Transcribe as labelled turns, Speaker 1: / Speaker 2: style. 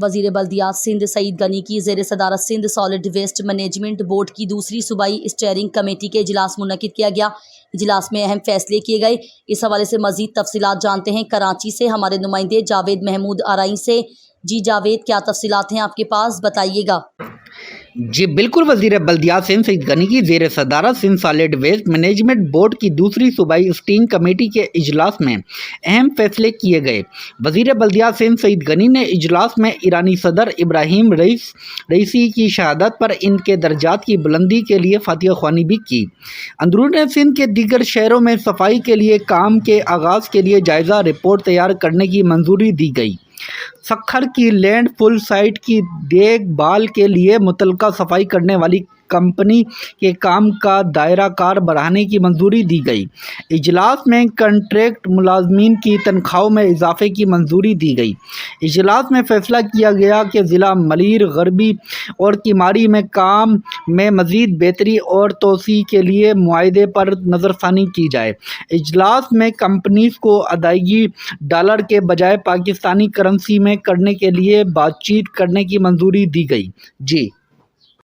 Speaker 1: وزیر بلدیات سندھ سعید غنی کی زیر صدارت Sindh solid waste management board کی دوسری صوبائی اسٹیئرنگ کمیٹی کے اجلاس منعقد کیا گیا۔ اجلاس میں اہم فیصلے کیے گئے۔ اس حوالے سے مزید تفصیلات جانتے ہیں کراچی سے ہمارے نمائندے جاوید محمود آرائی سے۔ جی جاوید، کیا تفصیلات ہیں آپ کے پاس، بتائیے گا۔
Speaker 2: جی بالکل، وزیر بلدیات سندھ سعید غنی کی زیر صدارت Sindh solid waste management board کی دوسری صوبائی اسٹیئرنگ کمیٹی کے اجلاس میں اہم فیصلے کیے گئے۔ وزیر بلدیات سندھ سعید غنی نے اجلاس میں ایرانی صدر ابراہیم رئیسی کی شہادت پر ان کے درجات کی بلندی کے لیے فاتحہ خوانی بھی کی۔ اندرون سندھ کے دیگر شہروں میں صفائی کے لیے کام کے آغاز کے لیے جائزہ رپورٹ تیار کرنے کی منظوری دی گئی۔ سکھر کی لینڈ فل سائٹ کی دیکھ بھال کے لیے متعلقہ صفائی کرنے والی کمپنی کے کام کا دائرہ کار بڑھانے کی منظوری دی گئی۔ اجلاس میں کنٹریکٹ ملازمین کی تنخواہوں میں اضافے کی منظوری دی گئی۔ اجلاس میں فیصلہ کیا گیا کہ ضلع ملیر، غربی اور کیماری میں کام میں مزید بہتری اور توسیع کے لیے معاہدے پر نظر ثانی کی جائے۔ اجلاس میں کمپنیز کو ادائیگی ڈالر کے بجائے پاکستانی کرنسی میں کرنے کے لیے بات چیت کرنے کی منظوری دی گئی۔ جی